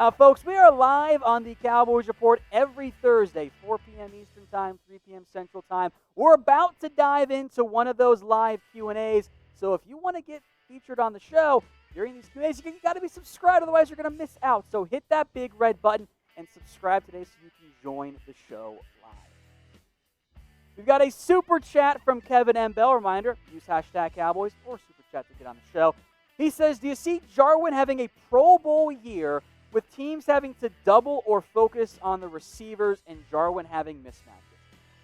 Folks, we are live on the Cowboys Report every Thursday, 4 p.m. Eastern Time, 3 p.m. Central Time. We're about to dive into one of those live Q&As, so if you want to get featured on the show during these Q&As, you got to be subscribed, otherwise you're going to miss out. So hit that big red button and subscribe today so you can join the show live. We've got a super chat from Kevin M. Bell. Reminder, use hashtag Cowboys or super chat to get on the show. He says, do you see Jarwin having a Pro Bowl year with teams having to double or focus on the receivers and Jarwin having mismatches?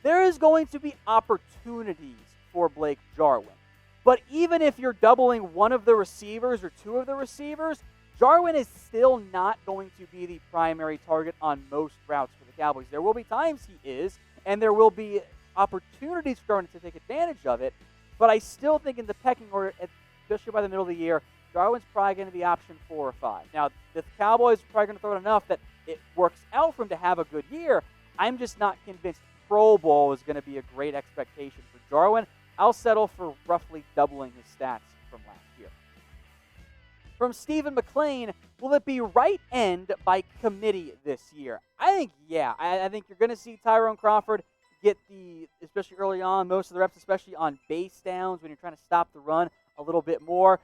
There is going to be opportunities for Blake Jarwin. But even if you're doubling one of the receivers or two of the receivers, Jarwin is still not going to be the primary target on most routes for the Cowboys. There will be times he is, and there will be opportunities for Jarwin to take advantage of it. But I still think in the pecking order, especially by the middle of the year, Jarwin's probably going to be option 4 or 5. Now, the Cowboys are probably going to throw it enough that it works out for him to have a good year. I'm just not convinced Pro Bowl is going to be a great expectation for Jarwin. I'll settle for roughly doubling his stats from last year. From Stephen McLean, will it be right end by committee this year? I think, yeah. I think you're going to see Tyrone Crawford get especially early on, most of the reps, especially on base downs when you're trying to stop the run a little bit more.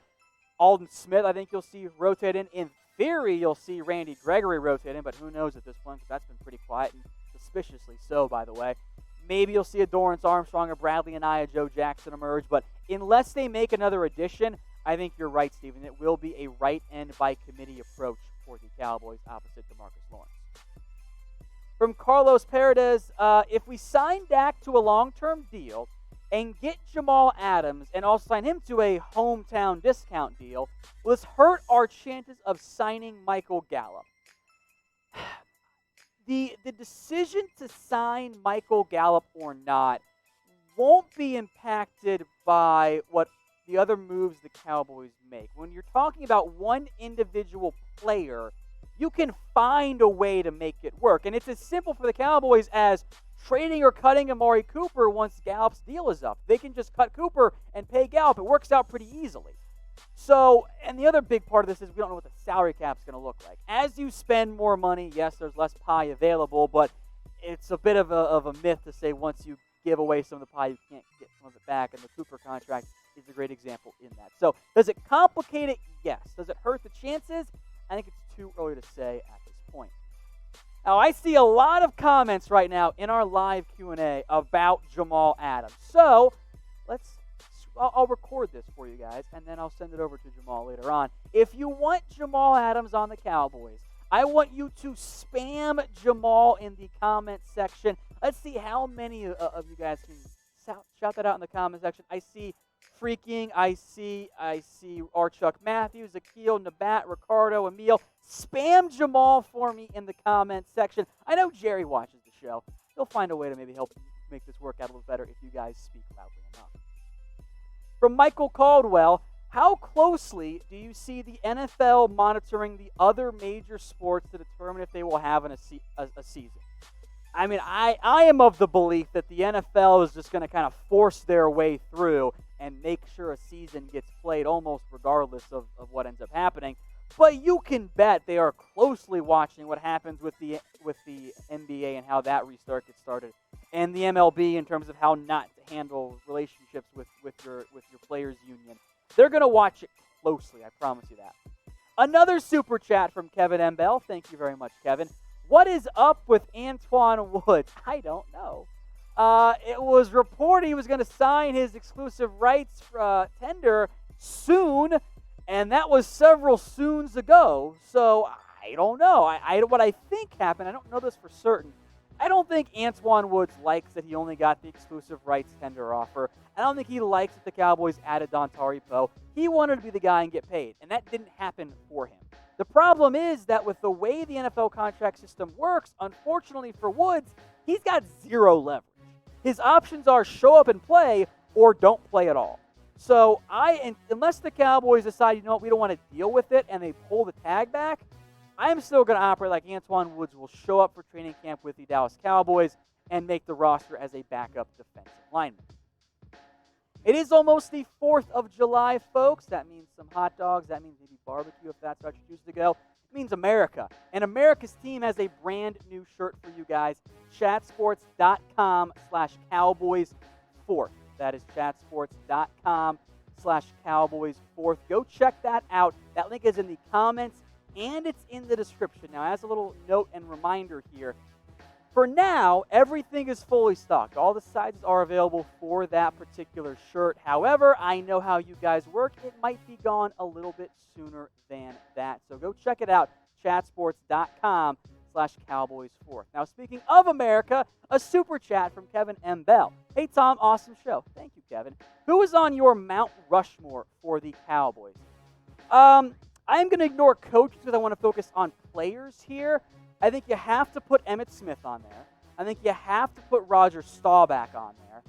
Aldon Smith, I think you'll see rotate in. In theory, you'll see Randy Gregory rotate in, but who knows at this point because that's been pretty quiet and suspiciously so, by the way. Maybe you'll see a Dorrance Armstrong or Bradley and Joe Jackson emerge, but unless they make another addition, I think you're right, Stephen. It will be a right end by committee approach for the Cowboys opposite DeMarcus Lawrence. From Carlos Paredes, if we sign Dak to a long-term deal and get Jamal Adams and also sign him to a hometown discount deal, will this hurt our chances of signing Michael Gallup? The decision to sign Michael Gallup or not won't be impacted by what the other moves the Cowboys make. When you're talking about one individual player, you can find a way to make it work. And it's as simple for the Cowboys as trading or cutting Amari Cooper once Gallup's deal is up. They can just cut Cooper and pay Gallup. It works out pretty easily. So, and the other big part of this is we don't know what the salary cap's going to look like. As you spend more money, yes, there's less pie available, but it's a bit of a myth to say once you give away some of the pie, you can't get some of it back, and the Cooper contract is a great example in that. So, does it complicate it? Yes. Does it hurt the chances? I think it's too early to say at this point. Now, I see a lot of comments right now in our live Q&A about Jamal Adams. So, I'll record this for you guys, and then I'll send it over to Jamal later on. If you want Jamal Adams on the Cowboys, I want you to spam Jamal in the comment section. Let's see how many of you guys can shout that out in the comment section. I see Freaking, I see Archuck Matthews, Akil, Nabat, Ricardo, Emil. Spam Jamal for me in the comment section. I know Jerry watches the show. He'll find a way to maybe help make this work out a little better if you guys speak loudly enough. From Michael Caldwell, how closely do you see the NFL monitoring the other major sports to determine if they will have a season? I mean, I am of the belief that the NFL is just going to kind of force their way through and make sure a season gets played almost regardless of what ends up happening. But you can bet they are closely watching what happens with the NBA and how that restart gets started, and the MLB in terms of how not to handle relationships with your players' union. They're going to watch it closely, I promise you that. Another super chat from Kevin M. Bell. Thank you very much, Kevin. What is up with Antoine Woods? I don't know. It was reported he was going to sign his exclusive rights tender soon, and that was several soons ago. So I don't know. What I think happened, I don't know this for certain. I don't think Antoine Woods likes that he only got the exclusive rights tender offer. I don't think he likes that the Cowboys added Dontari Poe. He wanted to be the guy and get paid, and that didn't happen for him. The problem is that with the way the NFL contract system works, unfortunately for Woods, he's got zero leverage. His options are show up and play or don't play at all. So unless the Cowboys decide, you know what, we don't want to deal with it, and they pull the tag back, I'm still going to operate like Antoine Woods will show up for training camp with the Dallas Cowboys and make the roster as a backup defensive lineman. It is almost the 4th of July, folks. That means some hot dogs. That means maybe barbecue if that's how you choose to go. means America. And America's team has a brand new shirt for you guys. chatsports.com/Cowboys4th. That is chatsports.com/Cowboys4th. Go check that out. That link is in the comments and it's in the description. Now, as a little note and reminder here, for now, everything is fully stocked. All the sizes are available for that particular shirt. However, I know how you guys work. It might be gone a little bit sooner than that. So go check it out, chatsports.com/Cowboys4th. Now, speaking of America, a super chat from Kevin M. Bell. Hey, Tom, awesome show. Thank you, Kevin. Who is on your Mount Rushmore for the Cowboys? I'm going to ignore coaches because I want to focus on players here. I think you have to put Emmitt Smith on there. I think you have to put Roger Staubach on there.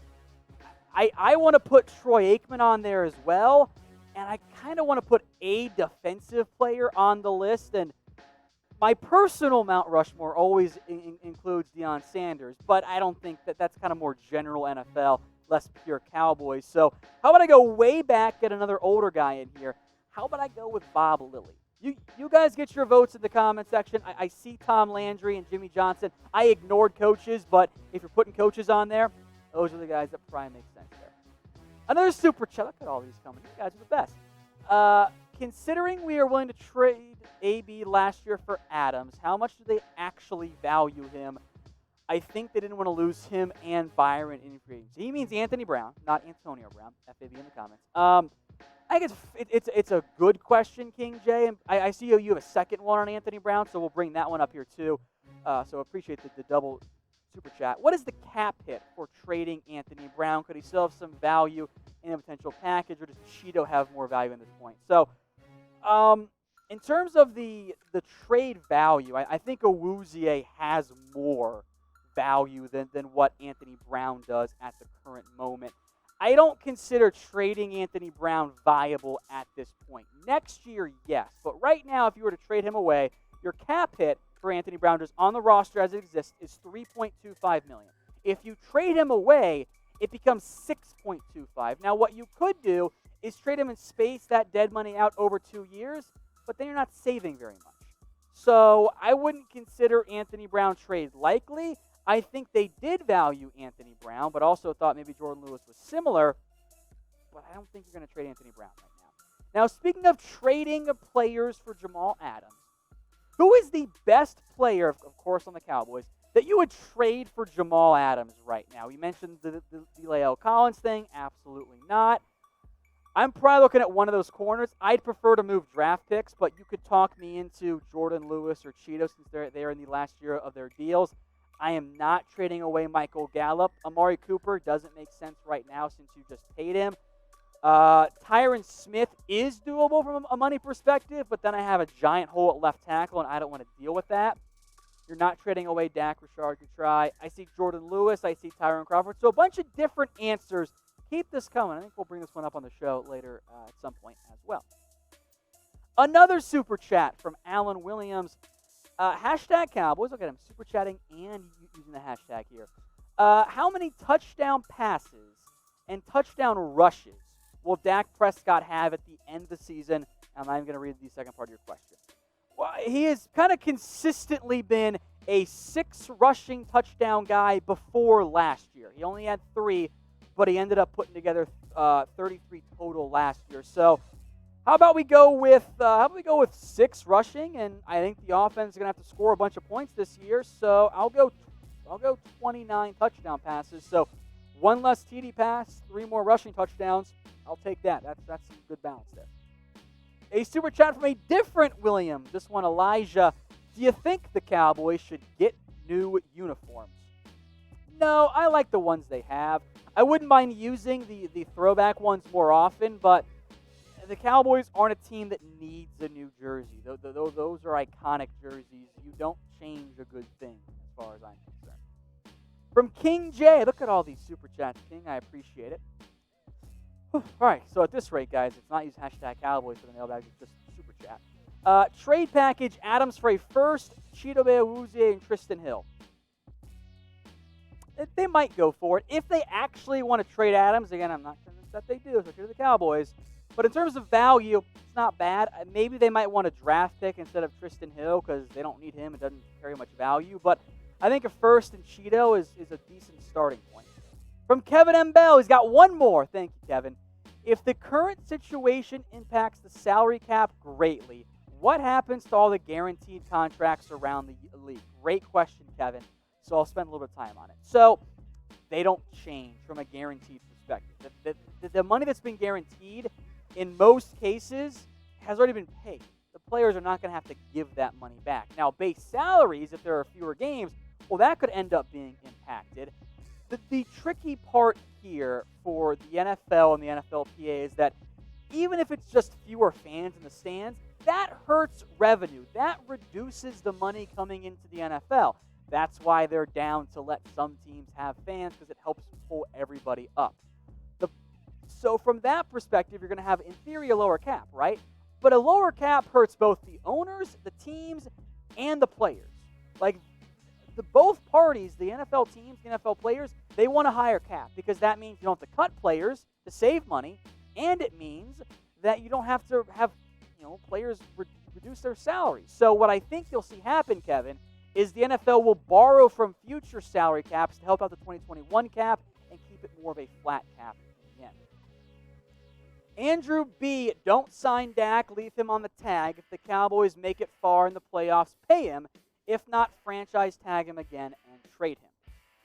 I want to put Troy Aikman on there as well. And I kind of want to put a defensive player on the list. And my personal Mount Rushmore always includes Deion Sanders. But I don't think that's kind of more general NFL, less pure Cowboys. So how about I go way back, get another older guy in here? How about I go with Bob Lilly? You guys get your votes in the comment section. I see Tom Landry and Jimmy Johnson. I ignored coaches, but if you're putting coaches on there, those are the guys that probably make sense there. Another super chat. Look at all these coming. You guys are the best. Considering we are willing to trade AB last year for Adams, how much do they actually value him? I think they didn't want to lose him and Byron in free agency. He means Anthony Brown, not Antonio Brown. FAB in the comments. I think it's a good question, King J. And I see you have a second one on Anthony Brown, so we'll bring that one up here too. So appreciate the double super chat. What is the cap hit for trading Anthony Brown? Could he still have some value in a potential package, or does Chido have more value at this point? So, in terms of the trade value, I think Awuzie has more value than what Anthony Brown does at the current moment. I don't consider trading Anthony Brown viable at this point. Next year, yes. But right now, if you were to trade him away, your cap hit for Anthony Brown just on the roster as it exists is $3.25 million. If you trade him away, it becomes $6.25. Now, what you could do is trade him and space that dead money out over 2 years, but then you're not saving very much. So I wouldn't consider Anthony Brown trade likely. I think they did value Anthony Brown, but also thought maybe Jordan Lewis was similar. But I don't think you're going to trade Anthony Brown right now. Now, speaking of trading players for Jamal Adams, who is the best player, of course, on the Cowboys, that you would trade for Jamal Adams right now? We mentioned the Lael Collins thing. Absolutely not. I'm probably looking at one of those corners. I'd prefer to move draft picks, but you could talk me into Jordan Lewis or Cheeto since they're in the last year of their deals. I am not trading away Michael Gallup. Amari Cooper doesn't make sense right now since you just paid him. Tyron Smith is doable from a money perspective, but then I have a giant hole at left tackle, and I don't want to deal with that. You're not trading away Dak Prescott. You try. I see Jordan Lewis. I see Tyron Crawford. So a bunch of different answers. Keep this coming. I think we'll bring this one up on the show later at some point as well. Another super chat from Alan Williams. Hashtag Cowboys. Look at him super chatting and using the hashtag here. How many touchdown passes and touchdown rushes will Dak Prescott have at the end of the season? I'm not even going to read the second part of your question. Well, he has kind of consistently been a 6 rushing touchdown guy before last year. He only had 3, but he ended up putting together 33 total last year. So how about we go with 6 rushing? And I think the offense is going to have to score a bunch of points this year. So I'll go 29 touchdown passes. So 1 less TD pass, 3 more rushing touchdowns. I'll take that. That's some good balance there. A super chat from a different William. This one, Elijah. Do you think the Cowboys should get new uniforms? No, I like the ones they have. I wouldn't mind using the throwback ones more often, but the Cowboys aren't a team that needs a new jersey. Those are iconic jerseys. You don't change a good thing as far as I'm concerned. From King J. Look at all these super chats, King. I appreciate it. All right, so at this rate, guys, it's not use hashtag Cowboys for the mailbag. It's just super chat. Trade package, Adams for a first, Chidobe Awuzie, and Trysten Hill. They might go for it. If they actually want to trade Adams, again, I'm not convinced that they do, so to the Cowboys, But in terms of value, it's not bad. Maybe they might want a draft pick instead of Trysten Hill because they don't need him. It doesn't carry much value. But I think a first in Chido is a decent starting point. From Kevin M. Bell, he's got one more. Thank you, Kevin. If the current situation impacts the salary cap greatly, what happens to all the guaranteed contracts around the league? Great question, Kevin. So I'll spend a little bit of time on it. So they don't change from a guaranteed perspective. The money that's been guaranteed, in most cases, has already been paid. The players are not going to have to give that money back. Now, base salaries, if there are fewer games, well, that could end up being impacted. The tricky part here for the NFL and the NFLPA is that even if it's just fewer fans in the stands, that hurts revenue. That reduces the money coming into the NFL. That's why they're down to let some teams have fans, because it helps pull everybody up. So from that perspective, you're going to have, in theory, a lower cap, right? But a lower cap hurts both the owners, the teams, and the players. Like, both parties, the NFL teams, the NFL players, they want a higher cap because that means you don't have to cut players to save money, and it means that you don't have to have players reduce their salaries. So what I think you'll see happen, Kevin, is the NFL will borrow from future salary caps to help out the 2021 cap and keep it more of a flat cap in the end. Andrew B., don't sign Dak, leave him on the tag. If the Cowboys make it far in the playoffs, pay him. If not, franchise tag him again and trade him.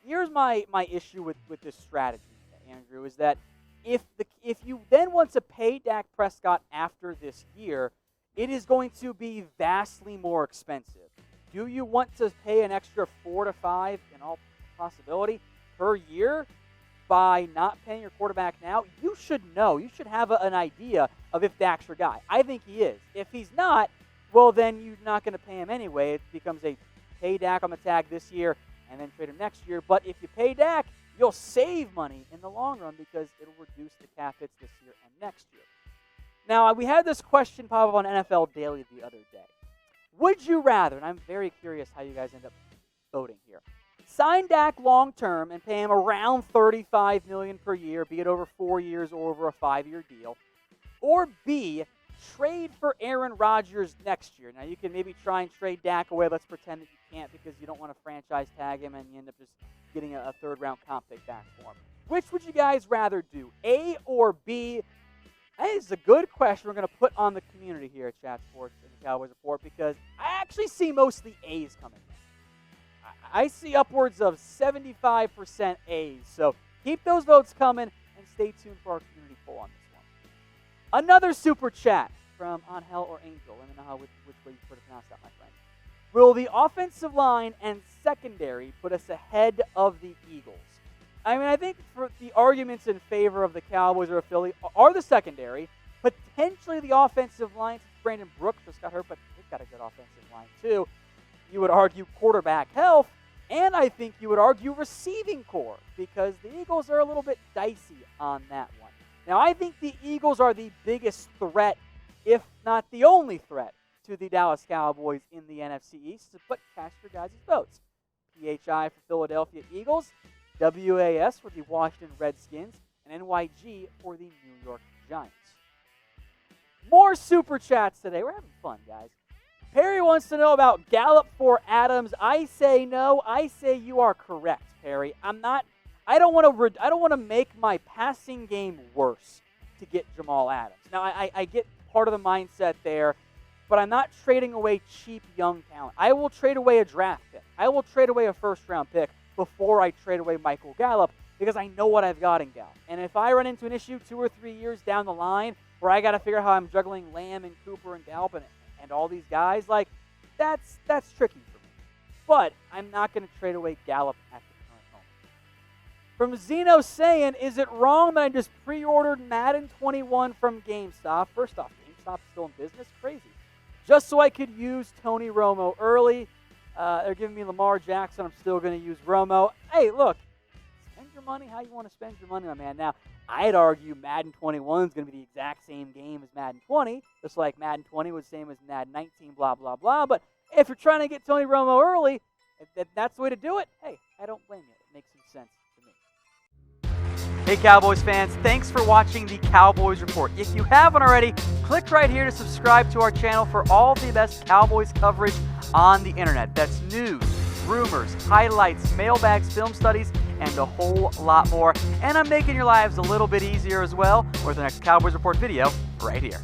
Here's my issue with this strategy, Andrew, is that if you then want to pay Dak Prescott after this year, it is going to be vastly more expensive. Do you want to pay an extra 4 to 5, in all possibility, per year by not paying your quarterback now? You should know. You should have an idea of if Dak's your guy. I think he is. If he's not, well, then you're not going to pay him anyway. It becomes a pay Dak on the tag this year and then trade him next year. But if you pay Dak, you'll save money in the long run because it'll reduce the cap hits this year and next year. Now, we had this question pop up on NFL Daily the other day. Would you rather, and I'm very curious how you guys end up voting here, sign Dak long-term and pay him around $35 million per year, be it over 4 years or over a 5-year deal, or B, trade for Aaron Rodgers next year? Now, you can maybe try and trade Dak away. Let's pretend that you can't because you don't want to franchise tag him and you end up just getting a third-round comp pick back for him. Which would you guys rather do, A or B? That is a good question we're going to put on the community here at Chat Sports and the Cowboys Report because I actually see most of the A's coming in. I see upwards of 75% A's. So keep those votes coming and stay tuned for our community poll on this one. Another super chat from Angel or Angel. Let me know which way you prefer to pronounce that, my friend. Will the offensive line and secondary put us ahead of the Eagles? I mean, I think for the arguments in favor of the Cowboys or Philly are the secondary, potentially the offensive line, since Brandon Brooks just got hurt, but they've got a good offensive line too. You would argue quarterback health, and I think you would argue receiving core, because the Eagles are a little bit dicey on that one. Now, I think the Eagles are the biggest threat, if not the only threat, to the Dallas Cowboys in the NFC East, but cast your guys' votes. PHI for Philadelphia Eagles, WAS for the Washington Redskins, and NYG for the New York Giants. More super chats today. We're having fun, guys. Perry wants to know about Gallup for Adams. I say no. I say you are correct, Perry. I don't want to make my passing game worse to get Jamal Adams. Now, I get part of the mindset there, but I'm not trading away cheap young talent. I will trade away a draft pick. I will trade away a first-round pick before I trade away Michael Gallup because I know what I've got in Gallup. And if I run into an issue 2 or 3 years down the line where I got to figure out how I'm juggling Lamb and Cooper and Gallup and all these guys, like, that's tricky for me. But I'm not going to trade away Gallup at the current moment. From Zeno saying, is it wrong that I just pre-ordered Madden 21 from GameStop? First off, GameStop's still in business? Crazy. Just so I could use Tony Romo early. They're giving me Lamar Jackson. I'm still going to use Romo. Hey, look, spend your money how you want to spend your money, my man. Now, I'd argue Madden 21 is going to be the exact same game as Madden 20, just like Madden 20 was the same as Madden 19, blah, blah, blah. But if you're trying to get Tony Romo early, if that's the way to do it, hey, I don't blame you. It makes some sense to me. Hey Cowboys fans, thanks for watching the Cowboys Report. If you haven't already, click right here to subscribe to our channel for all the best Cowboys coverage on the internet. That's news, rumors, highlights, mailbags, film studies, and a whole lot more. And I'm making your lives a little bit easier as well with the next Cowboys Report video right here.